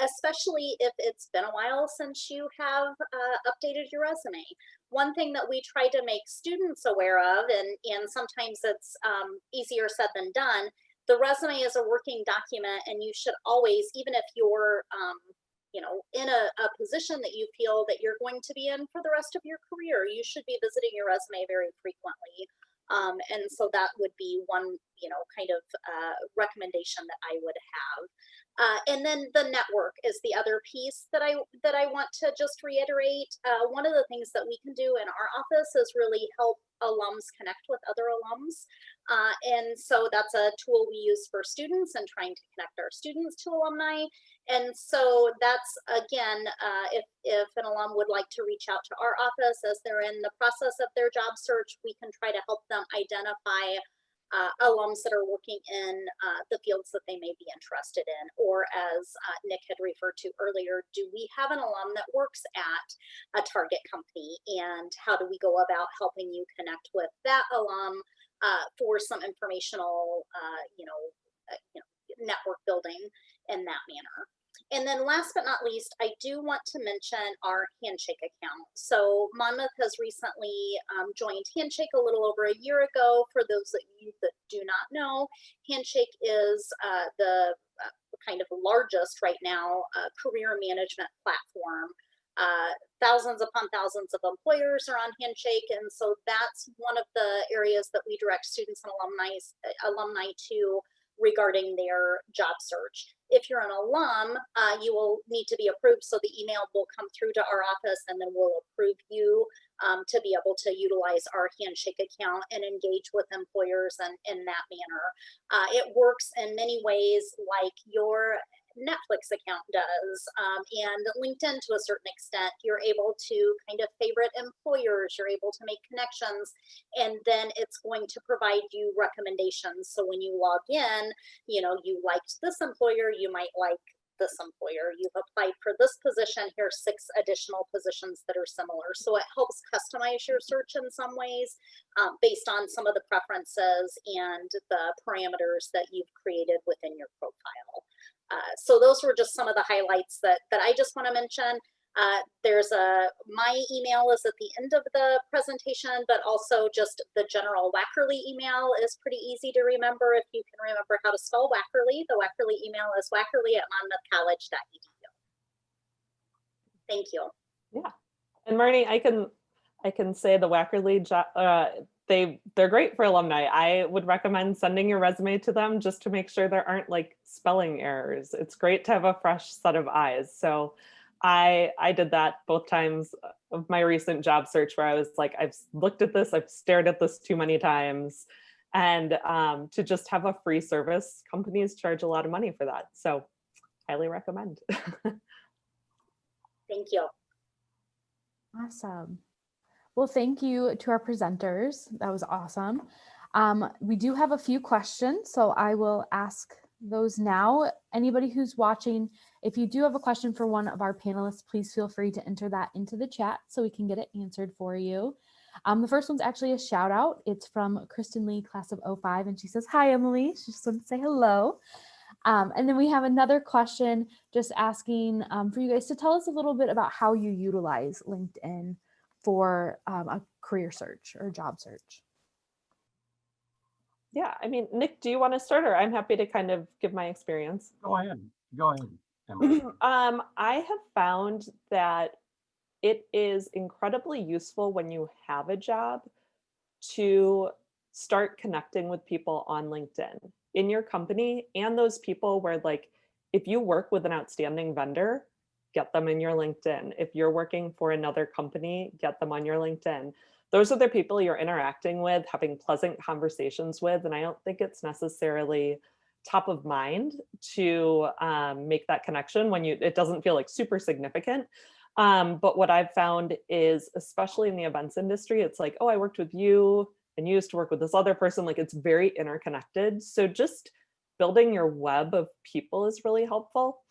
Speaker 4: Especially if it's been a while since you have updated your resume. One thing that we try to make students aware of, and sometimes it's easier said than done, the resume is a working document, and you should always, even if you're you know, in a position that you feel that you're going to be in for the rest of your career, you should be visiting your resume very frequently. And so that would be one, you know, kind of recommendation that I would have. And then the network is the other piece that I want to just reiterate. One of the things that we can do in our office is really help alums connect with other alums. And so that's a tool we use for students and trying to connect our students to alumni. And so that's, again, if an alum would like to reach out to our office as they're in the process of their job search, we can try to help them identify alums that are working in the fields that they may be interested in. Or as Nick had referred to earlier, do we have an alum that works at a target company? And how do we go about helping you connect with that alum for some informational, network building in that manner? And then last but not least, I do want to mention our Handshake account. So Monmouth has recently joined Handshake a little over a year ago. For those of you that do not know, Handshake is the kind of largest right now career management platform. Thousands upon thousands of employers are on Handshake, and so that's one of the areas that we direct students and alumni to regarding their job search. If you're an alum, you will need to be approved, so the email will come through to our office, and then we'll approve you to be able to utilize our Handshake account and engage with employers in that manner. It works in many ways like your Netflix account does, and LinkedIn to a certain extent. You're able to kind of favorite employers, you're able to make connections, and then it's going to provide you recommendations. So when you log in, you know, you liked this employer, you might like this employer. You've applied for this position, here's 6 additional positions that are similar. So it helps customize your search in some ways based on some of the preferences and the parameters that you've created within your profile. So those were just some of the highlights that I just want to mention. My email is at the end of the presentation, but also just the general Wackerly email is pretty easy to remember. If you can remember how to spell Wackerly, the Wackerly email is wackerly@monmouthcollege.edu. Thank you.
Speaker 2: Yeah. And Marnie, I can say the Wackerly they're great for alumni. I would recommend sending your resume to them just to make sure there aren't like spelling errors. It's great to have a fresh set of eyes. So I did that both times of my recent job search where I was like, I've looked at this, I've stared at this too many times. And to just have a free service, companies charge a lot of money for that. So highly recommend.
Speaker 4: Thank you.
Speaker 1: Awesome. Well, thank you to our presenters. That was awesome. We do have a few questions, so I will ask those now. Anybody who's watching, if you do have a question for one of our panelists, please feel free to enter that into the chat so we can get it answered for you. The first one's actually a shout out. It's from Kristen Lee, class of 05, and she says, "Hi, Emily." She just wants to say hello. And then we have another question just asking for you guys to tell us a little bit about how you utilize LinkedIn for a career search or job search.
Speaker 2: Yeah, I mean, Nick, do you want to start, or I'm happy to kind of give my experience?
Speaker 3: Go ahead. Go ahead, Emily.
Speaker 2: I have found that it is incredibly useful when you have a job to start connecting with people on LinkedIn in your company, and those people where, like, if you work with an outstanding vendor, get them in your LinkedIn. If you're working for another company, get them on your LinkedIn. Those are the people you're interacting with, having pleasant conversations with. And I don't think it's necessarily top of mind to make that connection when it doesn't feel like super significant. But what I've found is, especially in the events industry, it's like, oh, I worked with you and you used to work with this other person. Like, it's very interconnected. So just building your web of people is really helpful.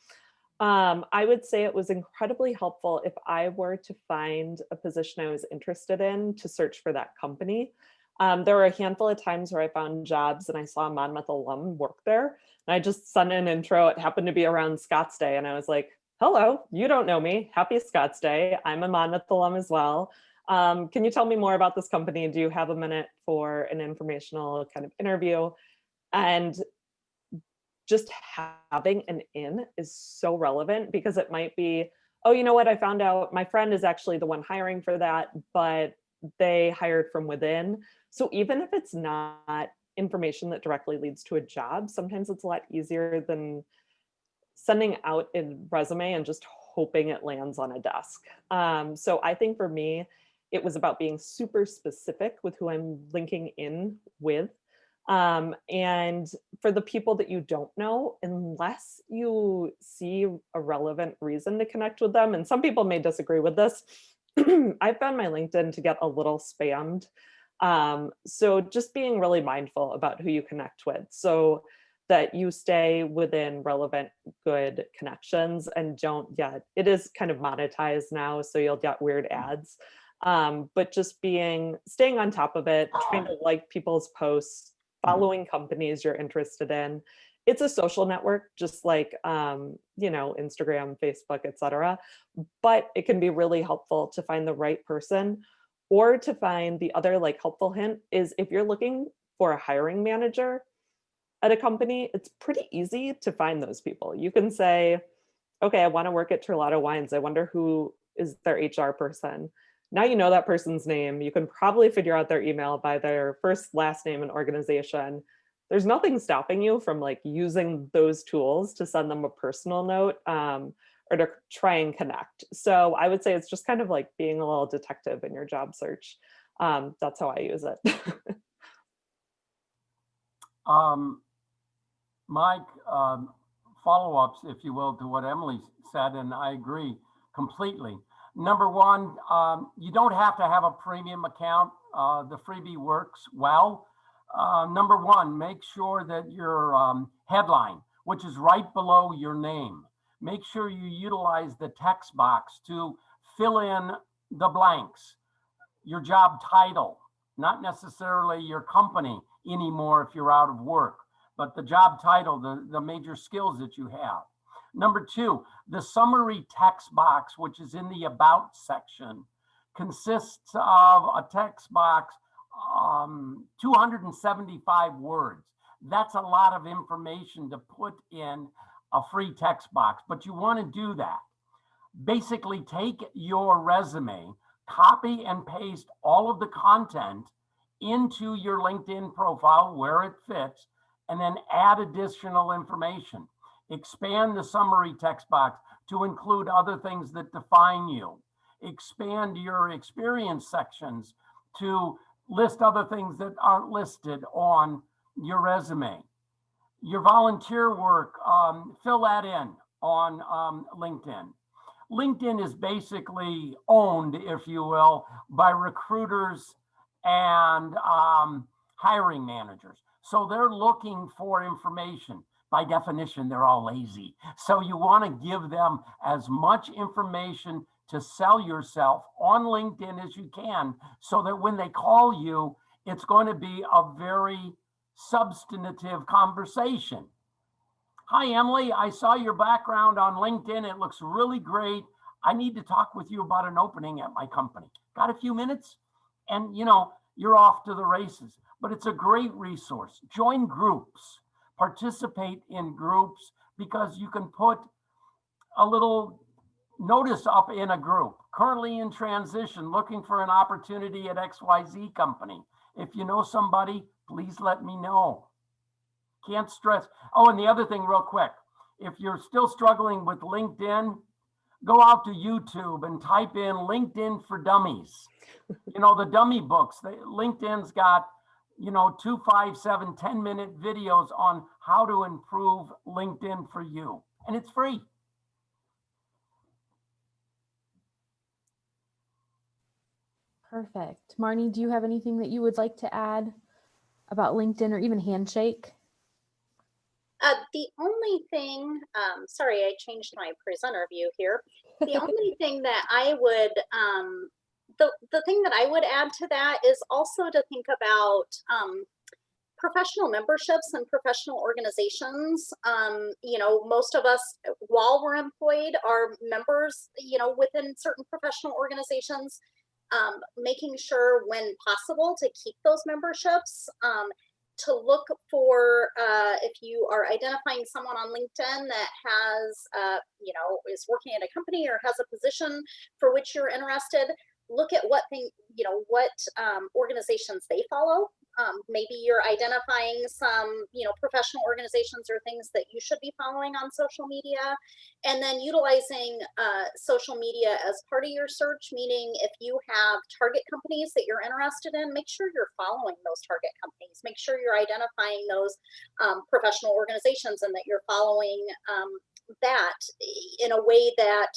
Speaker 2: I would say it was incredibly helpful if I were to find a position I was interested in to search for that company. There were a handful of times where I found jobs and I saw a Monmouth alum work there. And I just sent an intro. It happened to be around Scott's Day. And I was like, hello, you don't know me. Happy Scott's Day. I'm a Monmouth alum as well. Can you tell me more about this company? Do you have a minute for an informational kind of interview? And just having an in is so relevant, because it might be, oh, you know what, I found out my friend is actually the one hiring for that, but they hired from within. So even if it's not information that directly leads to a job, sometimes it's a lot easier than sending out a resume and just hoping it lands on a desk. So I think for me, it was about being super specific with who I'm linking in with. And for the people that you don't know, unless you see a relevant reason to connect with them, and some people may disagree with this, I found my LinkedIn to get a little spammed. So just being really mindful about who you connect with so that you stay within relevant, good connections and don't get, it is kind of monetized now, so you'll get weird ads. But just staying on top of it, trying to like people's posts, following companies you're interested in. It's a social network, just like, Instagram, Facebook, etc. But it can be really helpful to find the right person, or to find the other like helpful hint is, if you're looking for a hiring manager at a company, it's pretty easy to find those people. You can say, okay, I want to work at Terlato Wines. I wonder who is their HR person. Now you know that person's name. You can probably figure out their email by their first, last name, and organization. There's nothing stopping you from like using those tools to send them a personal note, or to try and connect. So I would say it's just kind of like being a little detective in your job search. That's how I use it.
Speaker 3: Mike, follow-ups, if you will, to what Emily said, and I agree completely. Number one, you don't have to have a premium account. The freebie works well. Number one, make sure that your headline, which is right below your name, make sure you utilize the text box to fill in the blanks. Your job title, not necessarily your company anymore if you're out of work, but the job title, the major skills that you have. Number two, the summary text box, which is in the About section, consists of a text box, 275 words. That's a lot of information to put in a free text box, but you want to do that. Basically, take your resume, copy and paste all of the content into your LinkedIn profile where it fits, and then add additional information. Expand the summary text box to include other things that define you. Expand your experience sections to list other things that aren't listed on your resume. Your volunteer work, fill that in on LinkedIn. LinkedIn is basically owned, if you will, by recruiters and hiring managers. So they're looking for information. By definition, they're all lazy. So you want to give them as much information to sell yourself on LinkedIn as you can, so that when they call you, it's going to be a very substantive conversation. Hi, Emily, I saw your background on LinkedIn. It looks really great. I need to talk with you about an opening at my company. Got a few minutes? And you're off to the races, but it's a great resource. Join groups, participate in groups, because you can put a little notice up in a group. Currently in transition, looking for an opportunity at XYZ company. If you know somebody, please let me know. Can't stress. Oh, and the other thing real quick, if you're still struggling with LinkedIn, go out to YouTube and type in LinkedIn for Dummies. The dummy books. LinkedIn's got 2, 5, 7, 10-minute videos on how to improve LinkedIn for you. And it's free.
Speaker 1: Perfect. Marnie, do you have anything that you would like to add about LinkedIn or even Handshake?
Speaker 4: The only thing, sorry, I changed my presenter view here. The only thing that I would, the thing that I would add to that is also to think about professional memberships and professional organizations. Most of us, while we're employed, are members, within certain professional organizations. Making sure when possible to keep those memberships, to look for, if you are identifying someone on LinkedIn that has, is working at a company or has a position for which you're interested, look at what organizations they follow. Maybe you're identifying some, professional organizations or things that you should be following on social media, and then utilizing social media as part of your search, meaning if you have target companies that you're interested in, make sure you're following those target companies. Make sure you're identifying those professional organizations and that you're following that in a way that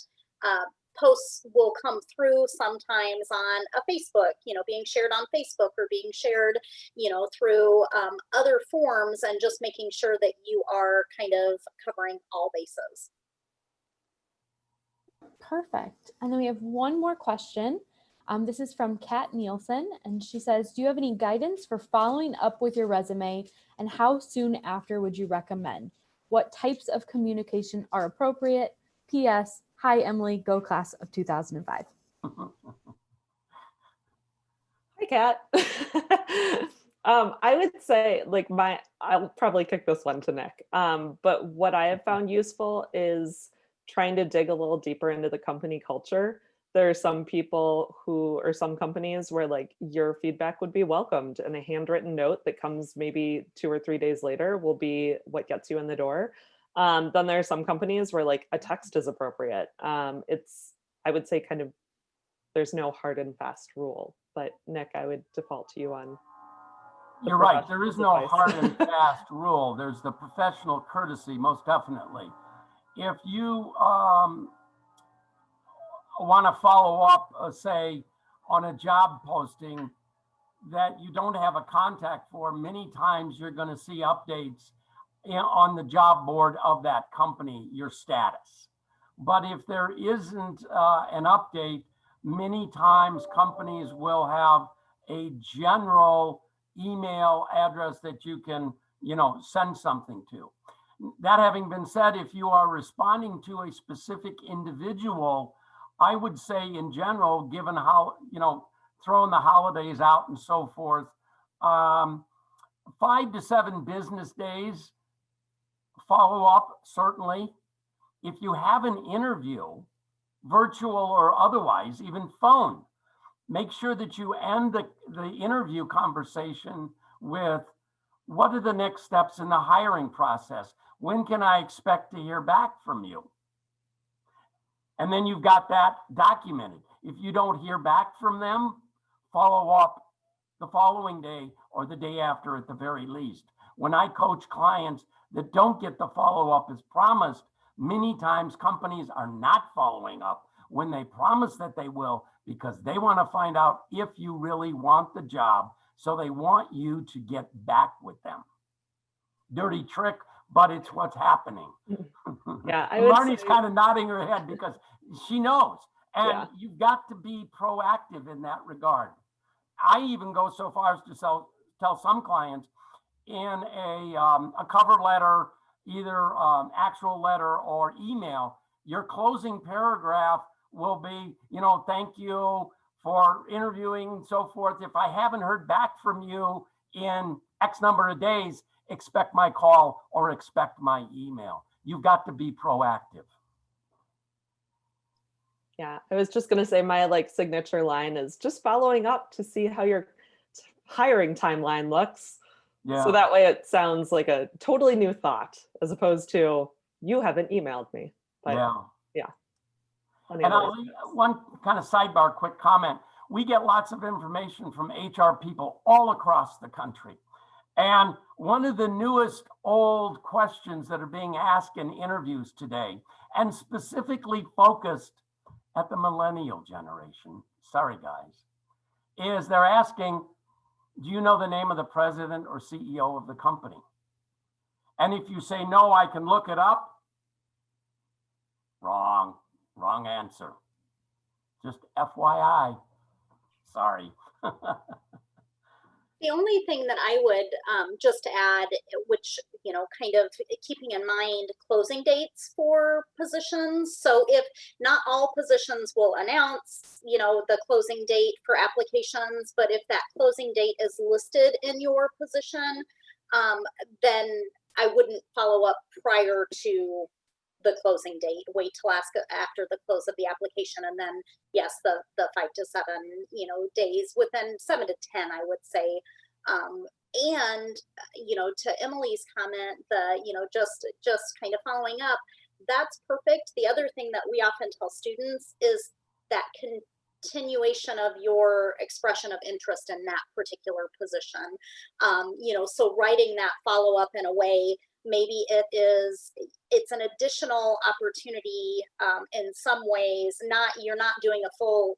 Speaker 4: posts will come through sometimes on a Facebook, being shared on Facebook or being shared, through other forms, and just making sure that you are kind of covering all bases.
Speaker 1: Perfect. And then we have one more question. This is from Kat Nielsen, and she says, do you have any guidance for following up with your resume, and how soon after would you recommend? What types of communication are appropriate? P.S. Hi, Emily, go class of 2005.
Speaker 2: Hi, Kat. I would say I'll probably kick this one to Nick. But what I have found useful is trying to dig a little deeper into the company culture. There are some people or some companies where your feedback would be welcomed, and a handwritten note that comes maybe 2 or 3 days later will be what gets you in the door. Then there are some companies where a text is appropriate. I would say there's no hard and fast rule, but Nick, I would default to you on.
Speaker 3: You're right. There is no hard and fast rule. There's the professional courtesy, most definitely. If you want to follow up, say, on a job posting that you don't have a contact for, many times you're going to see updates on the job board of that company, your status. But if there isn't an update, many times companies will have a general email address that you can, send something to. That having been said, if you are responding to a specific individual, I would say in general, given how, throwing the holidays out and so forth, 5 to 7 business days, follow up, certainly. If you have an interview, virtual or otherwise, even phone, make sure that you end the interview conversation with, what are the next steps in the hiring process? When can I expect to hear back from you? And then you've got that documented. If you don't hear back from them, follow up the following day or the day after at the very least. When I coach clients that don't get the follow-up as promised, many times companies are not following up when they promise that they will, because they want to find out if you really want the job. So they want you to get back with them. Dirty trick, but it's what's happening.
Speaker 2: Yeah,
Speaker 3: Marnie's kind of nodding her head because she knows. And
Speaker 2: Yeah.
Speaker 3: you've got to be proactive in that regard. I even go so far as to tell some clients in a cover letter, either actual letter or email, your closing paragraph will be, thank you for interviewing and so forth. If I haven't heard back from you in X number of days, expect my call or expect my email. You've got to be proactive.
Speaker 2: Yeah, I was just going to say my signature line is just following up to see how your hiring timeline looks.
Speaker 3: Yeah.
Speaker 2: So that way it sounds like a totally new thought as opposed to, you haven't emailed me. But yeah.
Speaker 3: And one kind of sidebar, quick comment. We get lots of information from HR people all across the country. And one of the newest old questions that are being asked in interviews today, and specifically focused at the millennial generation, sorry guys, is they're asking, do you know the name of the president or CEO of the company? And if you say no, I can look it up. Wrong answer. Just FYI. Sorry.
Speaker 4: The only thing that I would just add, which, kind of keeping in mind closing dates for positions. So if not all positions will announce, the closing date for applications, but if that closing date is listed in your position, then I wouldn't follow up prior to the closing date. Wait till after the close of the application, and then yes, the 5 to 7 days, within 7 to 10, I would say. And to Emily's comment, just kind of following up, that's perfect. The other thing that we often tell students is that continuation of your expression of interest in that particular position. So writing that follow up in a way, maybe it's an additional opportunity in some ways. You're not doing a full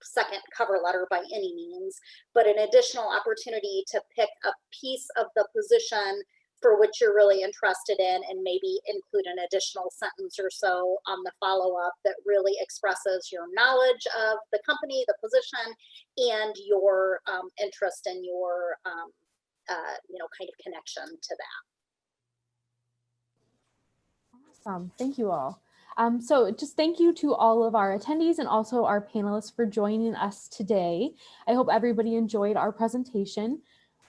Speaker 4: second cover letter by any means, but an additional opportunity to pick a piece of the position for which you're really interested in, and maybe include an additional sentence or so on the follow-up that really expresses your knowledge of the company, the position, and your interest in your kind of connection to that.
Speaker 1: Awesome. Thank you all. So just thank you to all of our attendees and also our panelists for joining us today. I hope everybody enjoyed our presentation.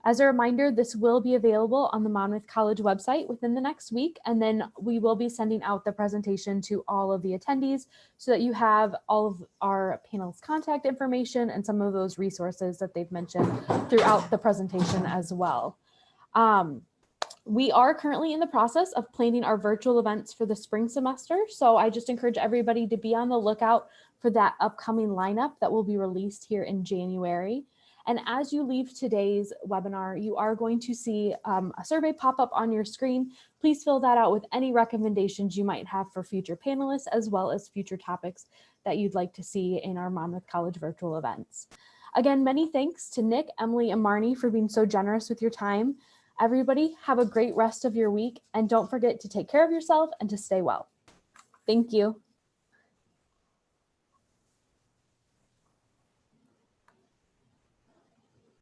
Speaker 1: As a reminder, this will be available on the Monmouth College website within the next week, and then we will be sending out the presentation to all of the attendees so that you have all of our panelists' contact information and some of those resources that they've mentioned throughout the presentation as well. We are currently in the process of planning our virtual events for the spring semester, so I just encourage everybody to be on the lookout for that upcoming lineup that will be released here in January. And as you leave today's webinar, you are going to see a survey pop up on your screen. Please fill that out with any recommendations you might have for future panelists, as well as future topics that you'd like to see in our Monmouth College virtual events. Again, many thanks to Nick, Emily, and Marnie for being so generous with your time. Everybody, have a great rest of your week, and don't forget to take care of yourself and to stay well. Thank you.